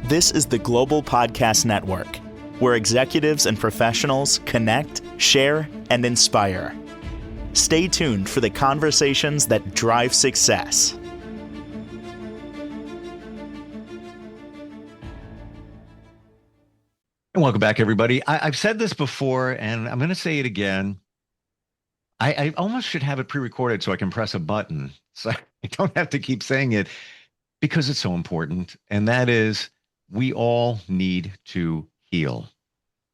This is the Global Podcast Network, where executives and professionals connect, share, and inspire. Stay tuned for the conversations that drive success. And welcome back, everybody. I've said this before, and I'm going to say it again. I almost should have it pre-recorded so I can press a button, so I don't have to keep saying it because it's so important. And that is, we all need to heal.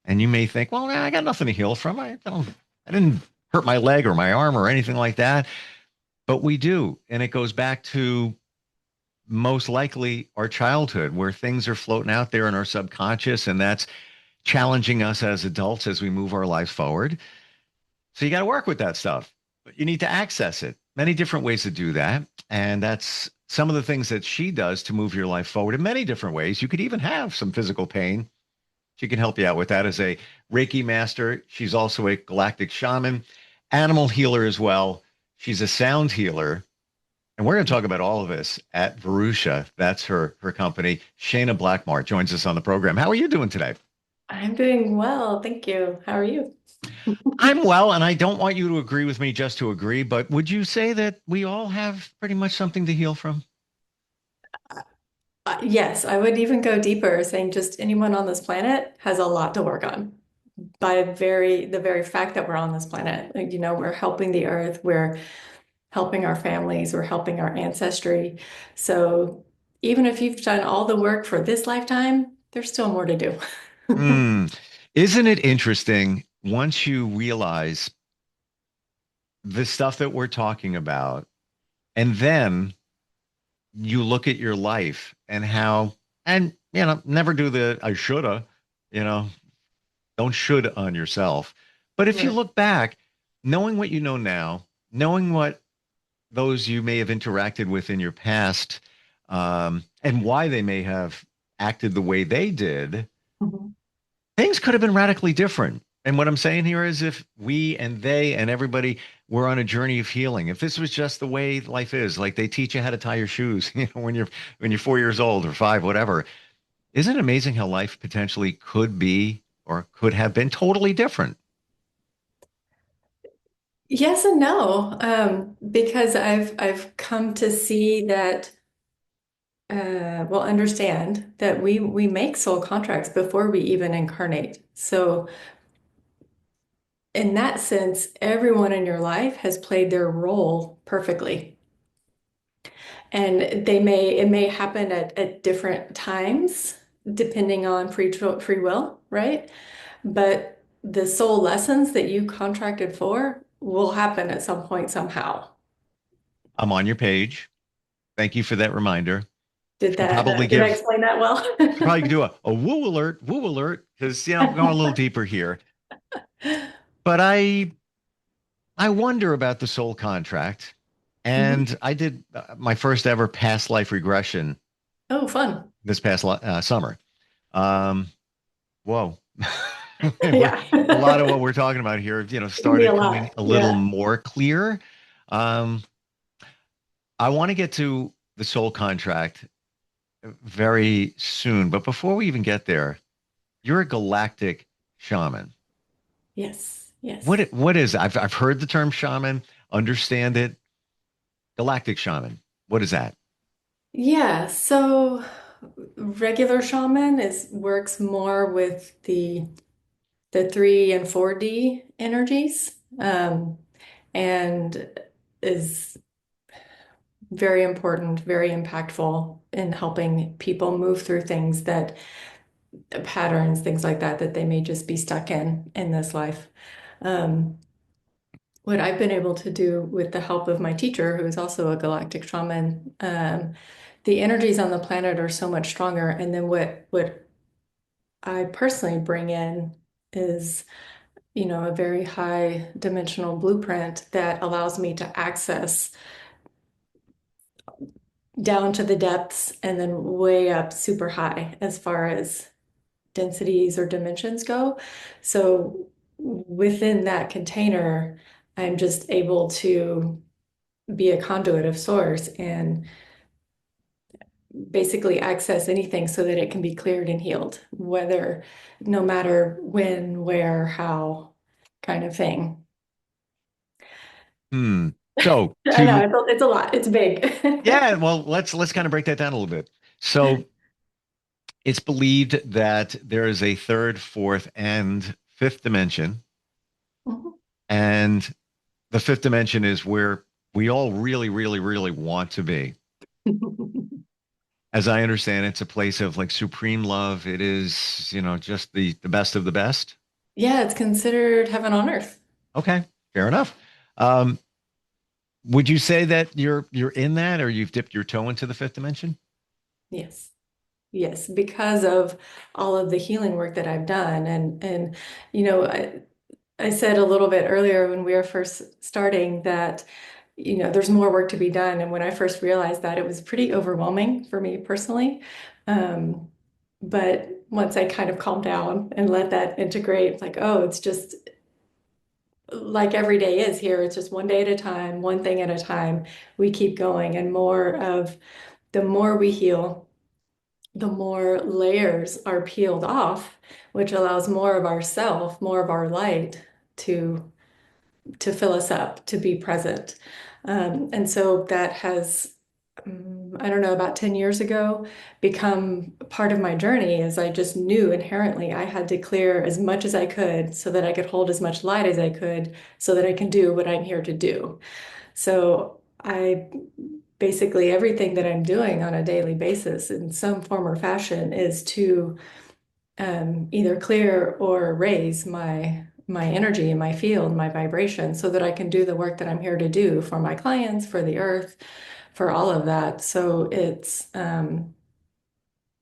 And you may think, well, I got nothing to heal from. I didn't hurt my leg or my arm or anything like that. But we do. And it goes back to most likely our childhood, where things are floating out there in our subconscious, and that's challenging us as adults as we move our lives forward. So you got to work with that stuff, but you need to access it. Many different ways to do that. And that's some of the things that she does to move your life forward in many different ways. You could even have some physical pain. She can help you out with that as a Reiki master. She's also a galactic shaman, animal healer as well. She's a sound healer. And we're going to talk about all of this at Vurusha. That's her company. Shayna Blackmar joins us on the program. How are you doing today? I'm doing well, thank you. How are you? I'm well, and I don't want you to agree with me just to agree, but would you say that we all have pretty much something to heal from? Yes, I would even go deeper, saying just anyone on this planet has a lot to work on. By the very fact that we're on this planet, like, we're helping the earth, we're helping our families, we're helping our ancestry. So even if you've done all the work for this lifetime, there's still more to do. Mm. Isn't it interesting once you realize the stuff that we're talking about, and then you look at your life and how, and never do the I shoulda, you know, don't should on yourself. But if you Right. look back, knowing what you know now, knowing what those you may have interacted with in your past, and why they may have acted the way they did, Mhm. things could have been radically different. And what I'm saying here is if we and they and everybody were on a journey of healing, if this was just the way life is, like they teach you how to tie your shoes, when you're 4 years old or five, whatever, isn't it amazing how life potentially could be or could have been totally different? Yes and no, because I've come to see that well, understand that we make soul contracts before we even incarnate. So in that sense, everyone in your life has played their role perfectly. And it may happen at different times, depending on free will, right? But the soul lessons that you contracted for will happen at some point somehow. I'm on your page. Thank you for that reminder. Should probably Did I give, explain that well? should probably do a woo alert, because I'm going a little deeper here. But I wonder about the soul contract. Mhm. And I did my first ever past life regression Oh, fun. this past summer. Um, whoa. Yeah. A lot of what we're talking about here, It can be a started coming lot. a little Yeah. more clear. Um, I want to get to the soul contract very soon. But before we even get there, you're a galactic shaman. Yes. What Yes. it, what is it? I've heard the term shaman, understand it. Galactic shaman. What is that? Yeah. So regular shaman is works more with the 3 and 4D energies, and is very important, very impactful in helping people move through things that patterns, things like that, that they may just be stuck in this life. Um, what I've been able to do with the help of my teacher, who is also a galactic shaman, the energies on the planet are so much stronger. And then what I personally bring in is, a very high dimensional blueprint that allows me to access down to the depths and then way up super high as far as densities or dimensions go. So within that container, I'm just able to be a conduit of source and basically access anything so that it can be cleared and healed, whether no matter when, where, how kind of thing. Hmm. So I know to it's a lot. It's big. yeah, well, let's kind of break that down a little bit. So it's believed that there is a third, fourth, and fifth dimension, and the fifth dimension is where we all really, really, really want to be. As I understand, it's a place of like supreme love. It is, just the best of the best. Yeah, it's considered heaven on earth. Okay, fair enough. Um, would you say that you're in that, or you've dipped your toe into the fifth dimension? Yes. Yes, because of all of the healing work that I've done. And you know, I said a little bit earlier when we were first starting that, there's more work to be done. And when I first realized that, it was pretty overwhelming for me personally. Um, but once I kind of calmed down and let that integrate, like, oh, it's just like every day is here. It's just one day at a time, one thing at a time. We keep going, and the more we heal, the more layers are peeled off, which allows more of ourself, more of our light to fill us up, to be present. And so that has, I don't know, about 10 years ago, become part of my journey as I just knew inherently I had to clear as much as I could so that I could hold as much light as I could so that I can do what I'm here to do. So I basically everything that I'm doing on a daily basis in some form or fashion is to either clear or raise my energy, my field, my vibration, so that I can do the work that I'm here to do for my clients, for the earth, for all of that. So it's, I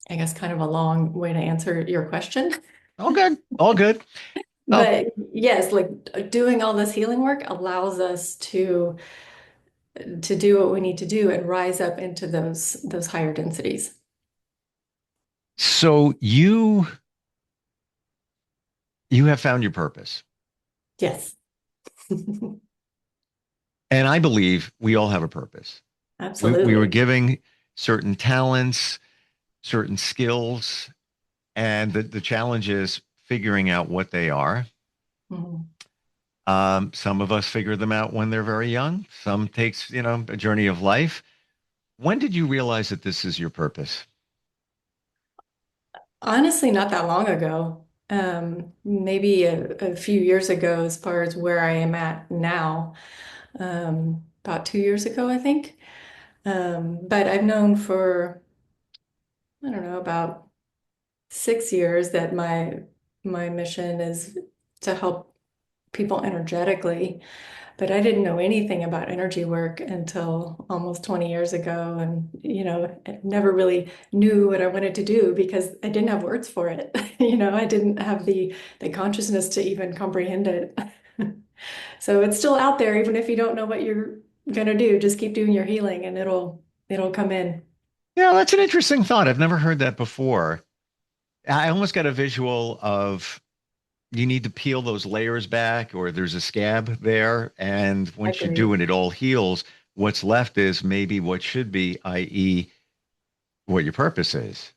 guess, kind of a long way to answer your question. All good, all good. Well, But yes, like doing all this healing work allows us to do what we need to do and rise up into those higher densities. so you have found your purpose, Yes. and I believe we all have a purpose. We were Absolutely. giving certain talents, certain skills, and the challenge is figuring out what they are. Mhm. Some of us figure them out when they're very young. Some takes, a journey of life. When did you realize that this is your purpose? Honestly, not that long ago. Maybe a few years ago, as far as where I am at now. About 2 years ago, I think. But I've known for, I don't know, about 6 years that my mission is to help people energetically. But I didn't know anything about energy work until almost 20 years ago. And, I never really knew what I wanted to do because I didn't have words for it. I didn't have the consciousness to even comprehend it. So it's still out there, even if you don't know what you're gonna do, just keep doing your healing and it'll come in. Yeah, that's an interesting thought. I've never heard that before. I almost got a visual of you need to peel those layers back, or there's a scab there. And I once you do agree. and it all heals, what's left is maybe what should be, i.e., what your purpose is.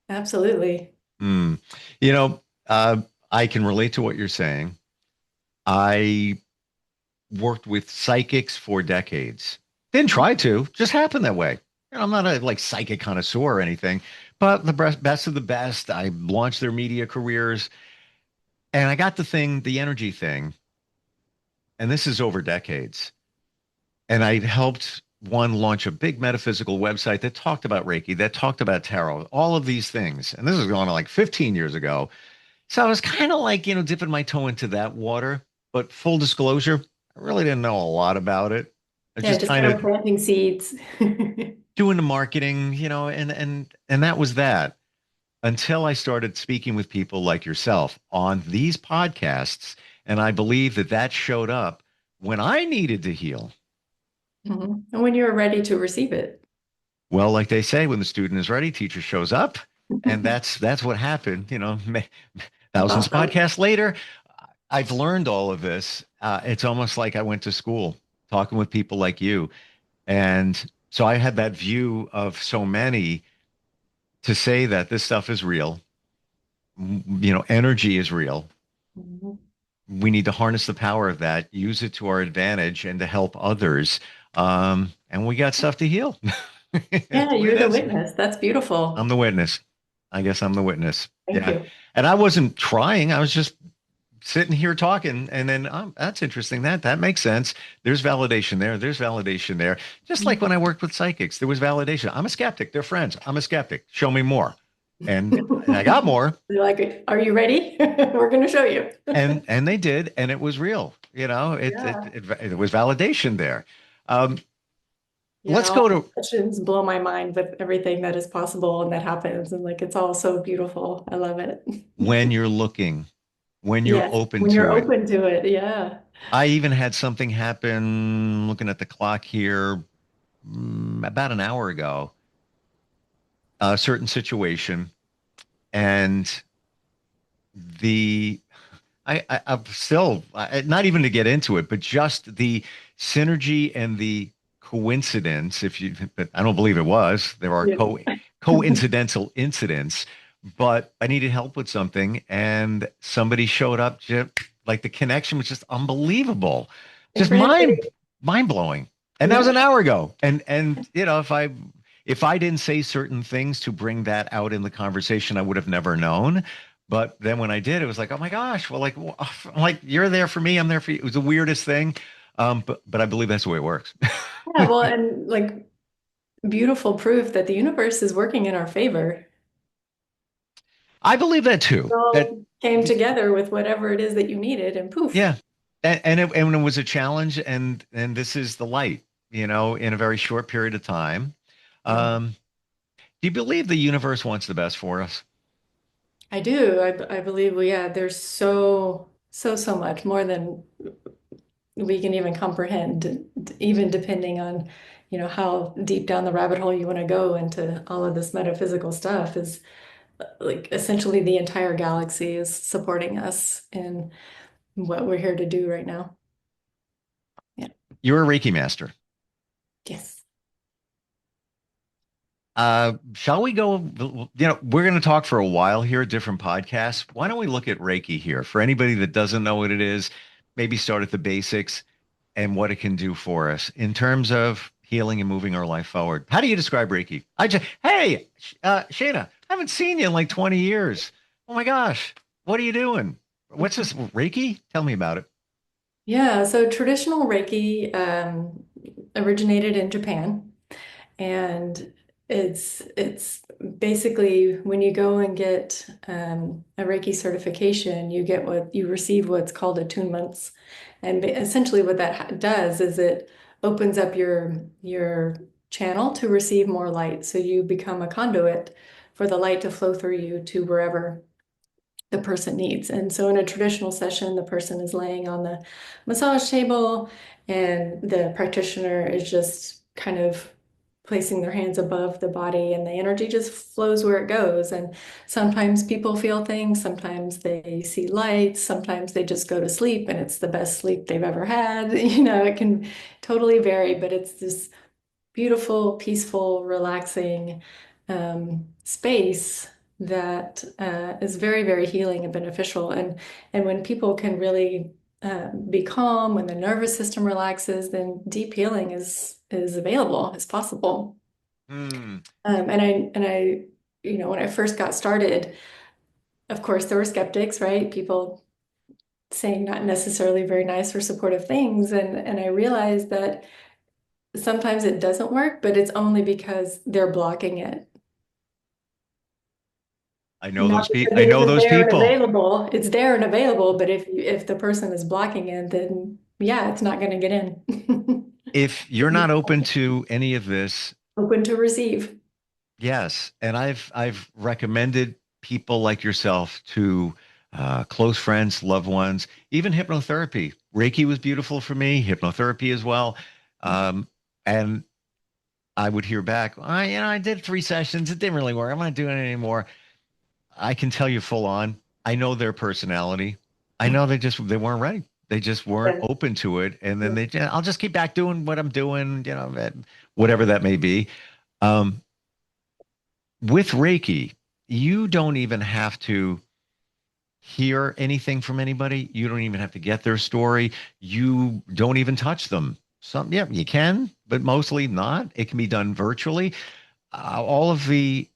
Absolutely. Hmm. You know, I can relate to what you're saying. I worked with psychics for decades. Didn't try to, just happened that way. I'm not a like psychic connoisseur or anything, but the best of the best. I launched their media careers, and I got the energy thing, and this is over decades. And I helped one launch a big metaphysical website that talked about Reiki, that talked about tarot, all of these things. And this is going on like 15 years ago. So I was kind of like, dipping my toe into that water. But full disclosure, I really didn't know a lot about it. I Yeah, just just kind kind of of planting seeds. doing the marketing, and that was that until I started speaking with people like yourself on these podcasts. And I believe that that showed up when I needed to heal. Mhm. And when you're ready to receive it. Well, like they say, when the student is ready, teacher shows up. And that's what happened, That's thousands of awesome. podcasts later. I've learned all of this. It's almost like I went to school talking with people like you. And so I had that view of so many. to say that this stuff is real, energy is real. Mhm. We need to harness the power of that, use it to our advantage, and to help others. And we got stuff to heal. That's Yeah, the way you're it the is. witness. That's beautiful. I'm the witness. I guess I'm the witness. Thank Yeah. you. And I wasn't trying. I was just sitting here talking, and then that's interesting. That makes sense. There's validation there. There's validation there. Just like when I worked with psychics, there was validation. I'm a skeptic. They're friends. I'm a skeptic. Show me more. And I got more. They're like, are you ready? We're going to show you. And they did, and it was real. Yeah. It was validation there. Um, Yeah, let's all go the to questions blow my mind with everything that is possible and that happens. And like, it's all so beautiful. I love it. when you're looking, when you're Yes, open when you're to it. open to it. Yeah. I even had something happen, looking at the clock here, about an hour ago, a certain situation, and the I'm still not even to get into it, but just the synergy and the coincidence. But I don't believe it was. There are Yeah. coincidental incidents, but I needed help with something, and somebody showed up. Just like the connection was just unbelievable, just Synchronicity. mind blowing. And that was Yeah. an hour ago. And if I didn't say certain things to bring that out in the conversation, I would have never known. But then when I did, it was like, oh my gosh, well, I'm like you're there for me, I'm there for you. It was the weirdest thing, but I believe that's the way it works. Yeah. Well, and like beautiful proof that the universe is working in our favor. I believe that It too. That all came together with whatever it is that you needed, and poof. yeah, and it was a challenge, and this is the light, in a very short period of time. Yeah. Um, do you believe the universe wants the best for us? I do. I believe yeah, there's so much more than we can even comprehend, even depending on, how deep down the rabbit hole you want to go into all of this metaphysical stuff is like essentially the entire galaxy is supporting us in what we're here to do right now. Yeah. You're a Reiki master. Yes. Shall we go? We're going to talk for a while here, different podcasts. Why don't we look at Reiki here? For anybody that doesn't know what it is, maybe start at the basics and what it can do for us in terms of healing and moving our life forward. How do you describe Reiki? Hey, Shayna, I haven't seen you in like 20 years. Oh my gosh, what are you doing? What's this, Reiki? Tell me about it. Yeah, so traditional Reiki originated in Japan. And it's basically when you go and get a Reiki certification, you receive what's called attunements, and essentially what that does is it opens up your channel to receive more light. So you become a conduit for the light to flow through you to wherever the person needs. And so in a traditional session, the person is laying on the massage table and the practitioner is just kind of placing their hands above the body and the energy just flows where it goes. And sometimes people feel things, sometimes they see lights, sometimes they just go to sleep and it's the best sleep they've ever had. It can totally vary, but it's this beautiful, peaceful, relaxing space that is very, very healing and beneficial. And when people can really be calm, when the nervous system relaxes, then deep healing is available, is possible. Hmm. And I, when I first got started, of course, there were skeptics, right? People saying not necessarily very nice or supportive things, and I realized that sometimes it doesn't work, but it's only because they're blocking it. I know Not those people. because I it know isn't those there and people. available. It's there and available, but if the person is blocking it, then yeah, it's not going to get in. If you're not open to any of this, Open to receive. yes, and I've recommended people like yourself to close friends, loved ones, even hypnotherapy. Reiki was beautiful for me, hypnotherapy as well. Um, and I would hear back, I did 3 sessions, it didn't really work. I'm not doing it anymore. I can tell you full on, I know their personality. I know they weren't ready. They just weren't Yeah. open to it. And then I'll just keep back doing what I'm doing, whatever that may be. Um, with Reiki, you don't even have to hear anything from anybody. You don't even have to get their story. You don't even touch them. Some, yeah, you can, but mostly not. It can be done virtually. Uh, all of the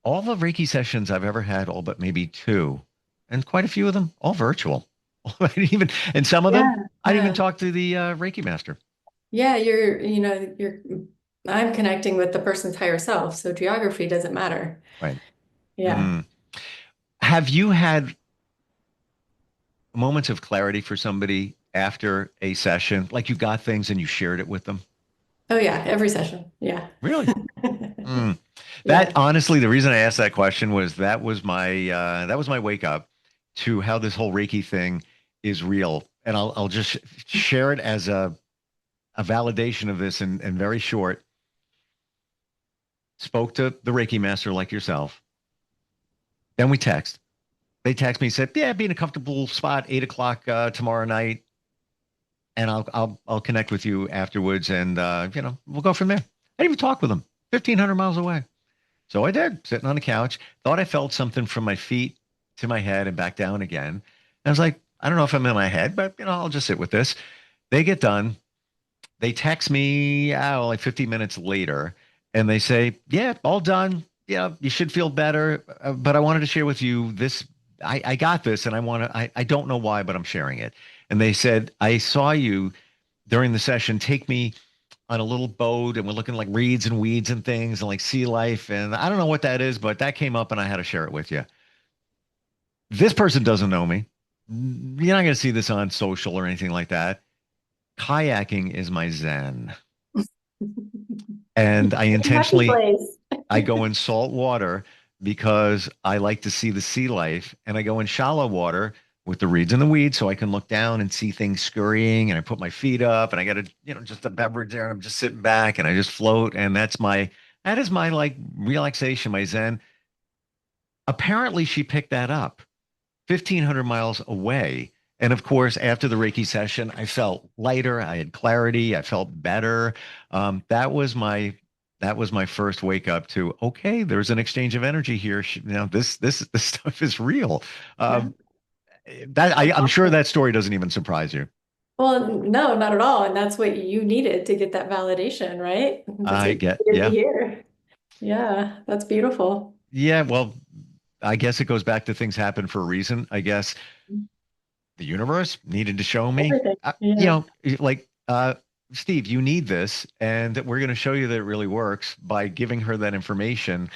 all the Reiki sessions I've ever had, all but maybe two, and quite a few of them, all virtual. I didn't even, and some of them, Yeah. I didn't even Yeah. talk to the Reiki master. Yeah, I'm connecting with the person's higher self, so geography doesn't matter. Right. Yeah. Mm. Have you had moments of clarity for somebody after a session, like you got things and you shared it with them? Oh yeah, every session. Yeah. Really? Mm. That Yeah. honestly, the reason I asked that question was that was my wake up to how this whole Reiki thing is real, and I'll just share it as a validation of this and very short. Spoke to the Reiki master like yourself. Then we text. They text me, said, "Yeah, be in a comfortable spot, 8 o'clock tomorrow night, and I'll connect with you afterwards, and we'll go from there." I didn't even talk with them. 1,500 miles away. So I did, sitting on the couch. Thought I felt something from my feet to my head and back down again. And I was like, I don't know if I'm in my head, but I'll just sit with this. They get done. They text me like 15 minutes later, and they say, "Yeah, all done. Yeah, you should feel better. But I wanted to share with you this. I got this, and I don't know why, but I'm sharing it." And they said, "I saw you during the session. Take me on a little boat, and we're looking like reeds and weeds and things, and like sea life. And I don't know what that is, but that came up, and I had to share it with you." This person doesn't know me. You're not going to see this on social or anything like that. Kayaking is my zen. And Happy place. I go in salt water because I like to see the sea life, and I go in shallow water with the reeds and the weeds so I can look down and see things scurrying, and I put my feet up, and I got just a beverage there, and I'm just sitting back and I just float, and that is my like relaxation, my zen. Apparently she picked that up 1,500 miles away. And of course, after the Reiki session, I felt lighter. I had clarity. I felt better. That was my first wake up to, okay, there's an exchange of energy here. This stuff is real. Yeah. Um, I'm sure Awesome. that story doesn't even surprise you. Well, no, not at all. And that's what you needed to get that validation, right? That's I what you get, needed to yeah, hear. Yeah, that's beautiful. yeah. Well, I guess it goes back to things happen for a reason. I guess the universe needed to show me, Everything. uh, you Yeah. know, like, Steve, you need this, and that we're going to show you that it really works by giving her that information,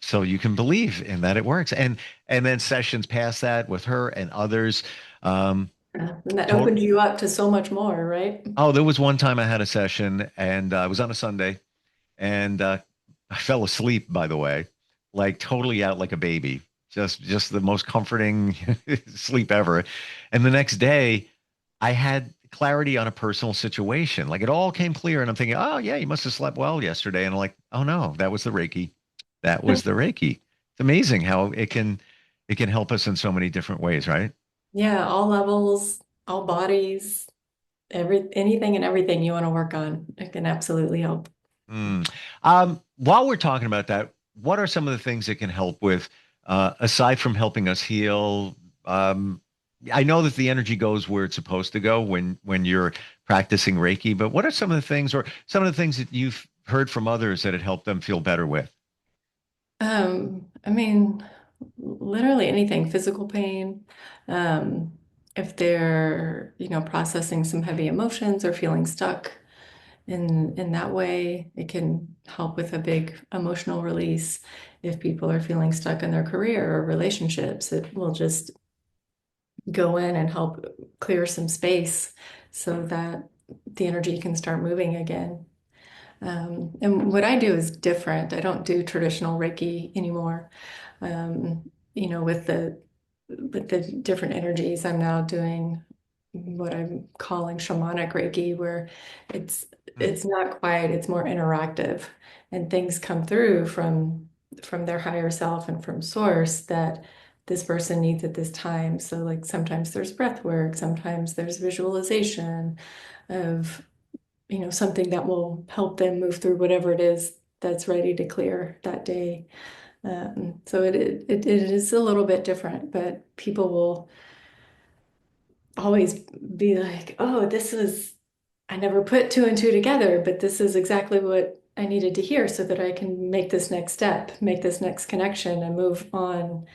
so you can believe in that it works. And then sessions past that with her and others. Um, Yeah. And that total. opens you up to so much more, right? Oh, there was one time I had a session, and it was on a Sunday, and I fell asleep, by the way, like totally out like a baby. Just the most comforting sleep ever. And the next day, I had clarity on a personal situation. Like it all came clear, and I'm thinking, oh yeah, you must have slept well yesterday. And I'm like, oh no, that was the Reiki. That was the Reiki. It's amazing how it can help us in so many different ways, right? Yeah, all levels, all bodies, anything and everything you want to work on. It can absolutely help. Mm. While we're talking about that, what are some of the things that can help with, aside from helping us heal? Um, I know that the energy goes where it's supposed to go when you're practicing Reiki, but what are some of the things, or some of the things that you've heard from others that it helped them feel better with? I mean, literally anything, physical pain, if they're, processing some heavy emotions or feeling stuck in that way, it can help with a big emotional release. If people are feeling stuck in their career or relationships, it will just go in and help clear some space so that the energy can start moving again. And what I do is different. I don't do traditional Reiki anymore. With the different energies, I'm now doing what I'm calling shamanic Reiki, where it's Hmm. it's not quiet, it's more interactive, and things come through from their higher self and from source that this person needs at this time. So like sometimes there's breath work, sometimes there's visualization of something that will help them move through whatever it is that's ready to clear that day. So it is a little bit different, but people will always be like, oh, I never put two and two together, but this is exactly what I needed to hear so that I can make this next step, make this next connection and move on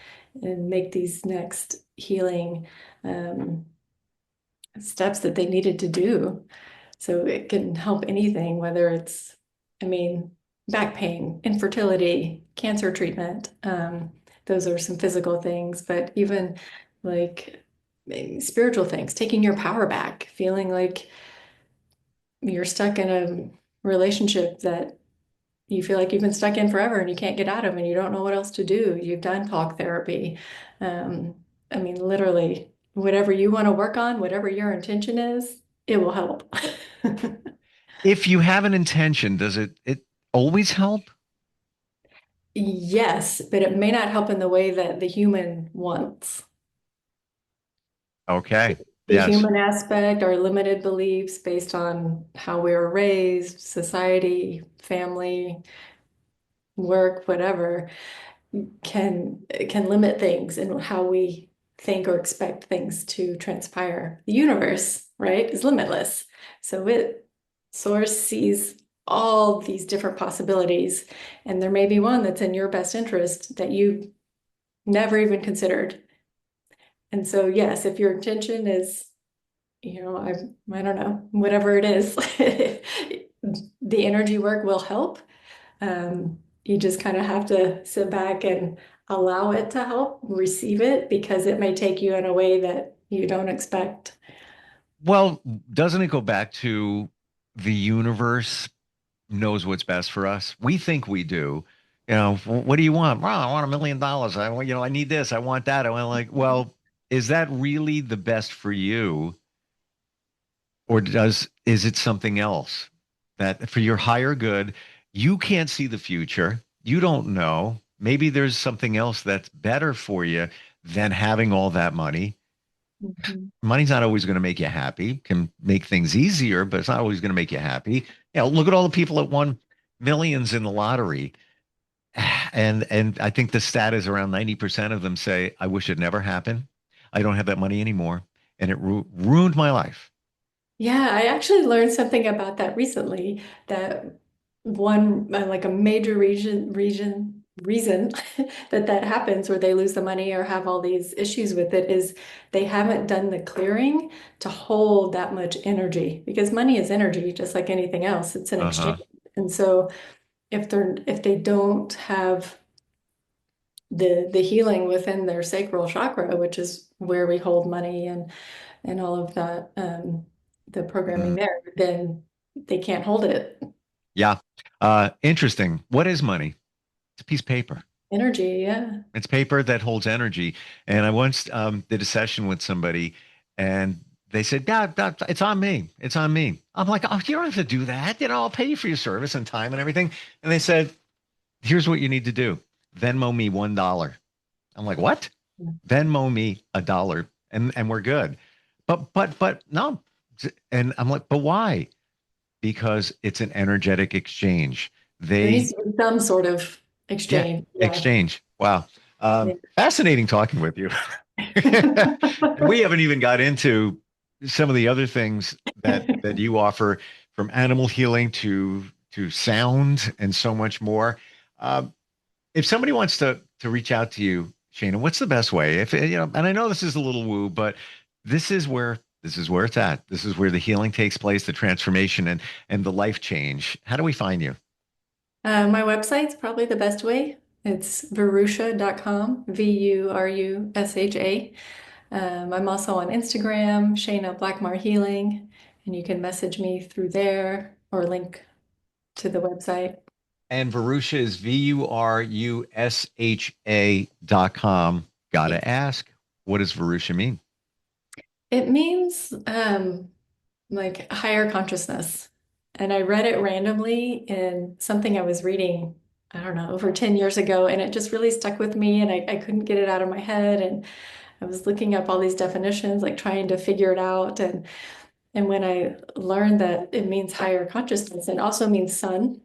and make these next healing um, steps that they needed to do. So it can help anything, whether it's, I mean, back pain, infertility, cancer treatment. Those are some physical things, but even like maybe spiritual things, taking your power back, feeling like you're stuck in a relationship that you feel like you've been stuck in forever and you can't get out of and you don't know what else to do. You've done talk therapy. Um, I mean, literally, whatever you want to work on, whatever your intention is, it will help. If you have an intention, does it always help? Yes, but it may not help in the way that the human wants. Okay. The Yes. human aspect, our limited beliefs based on how we were raised, society, family, work, whatever, can limit things and how we think or expect things to transpire. The universe, right, is limitless. So source sees all these different possibilities, and there may be one that's in your best interest that you never even considered. And so, yes, if your intention is, I don't know, whatever it is, the energy work will help. You just kind of have to sit back and allow it to help, receive it, because it may take you in a way that you don't expect. Well, doesn't it go back to the universe knows what's best for us? We think we do. What do you want? Well, I want $1 million. I want, I need this. I want that. I want like, well, is that really the best for you? Or is it something else that for your higher good, you can't see the future. You don't know. Maybe there's something else that's better for you than having all that money. Mhm. Money's not always going to make you happy, can make things easier, but it's not always going to make you happy. Look at all the people that won millions in the lottery. And I think the stat is around 90% of them say, I wish it never happened. I don't have that money anymore. And it ruined my life. Yeah, I actually learned something about that recently, that one like a major reason that happens where they lose the money or have all these issues with it is they haven't done the clearing to hold that much energy, because money is energy just like anything else. It's an Uh-huh. exchange. And so if they don't have the healing within their sacral chakra, which is where we hold money and all of that, the programming Mm. there, then they can't hold it. Yeah. Interesting. What is money? It's a piece of paper. Energy, yeah. It's paper that holds energy. And I once did a session with somebody and they said, God, it's on me. It's on me. I'm like, oh, you don't have to do that. I'll pay you for your service and time and everything. And they said, here's what you need to do. Venmo me $1. I'm like, what? Venmo me $1 and we're good. But no. And I'm like, but why? Because it's an energetic exchange. There They needs to be some sort of Yeah, exchange. Yeah. exchange. Wow. Yeah. Fascinating talking with you. And we haven't even got into some of the other things that you offer, from animal healing to sound and so much more. Um, if somebody wants to reach out to you, Shayna, what's the best way? If and I know this is a little woo, but this is where it's at. This is where the healing takes place, the transformation and the life change. How do we find you? My website's probably the best way. It's Vurusha.com, Vurusha. I'm also on Instagram, Shayna Blackmar Healing, and you can message me through there or link to the website. And Vurusha is Vurusha.com. Yeah. Gotta ask, what does Vurusha mean? It means like higher consciousness. And I read it randomly in something I was reading, I don't know, over 10 years ago, and it just really stuck with me, and I couldn't get it out of my head. And I was looking up all these definitions, like trying to figure it out. And when I learned that it means higher consciousness, it also means sun.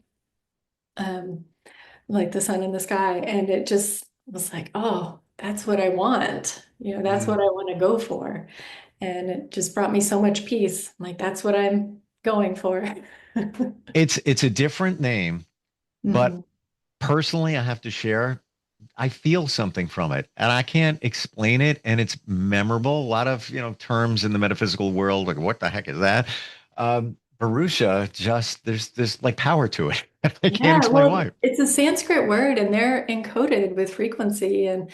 like the sun in the sky. And it just was like, oh, that's what I want. That's what I want to go for. And it just brought me so much peace. I'm like, that's what I'm going for. It's a different name, but Mhm. personally, I have to share, I feel something from it and I can't explain it. And it's memorable. A lot of, terms in the metaphysical world, like what the heck is that? Vurusha, just there's this like power to it. I can't Yeah, explain well, why. it's a Sanskrit word and they're encoded with frequency and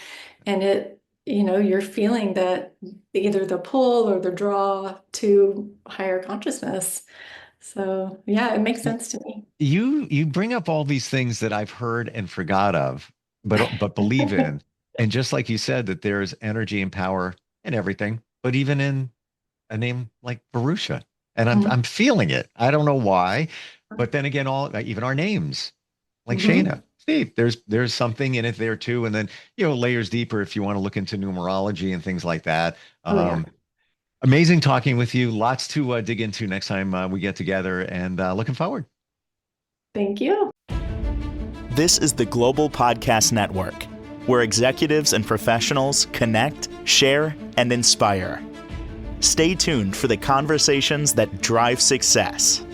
it, you're feeling that either the pull or the draw to higher consciousness. So yeah, it makes sense to me. You bring up all these things that I've heard and forgot of, but believe in. And just like you said, that there's energy and power in everything, but even in a name like Vurusha. And I'm feeling it. I don't know why. But then again, all even our names, like Mhm. Shayna. See, there's something in it there too. And then, layers deeper if you want to look into numerology and things like that. Oh yeah. Amazing talking with you. Lots to dig into next time we get together and looking forward. Thank you. This is the Global Podcast Network, where executives and professionals connect, share, and inspire. Stay tuned for the conversations that drive success.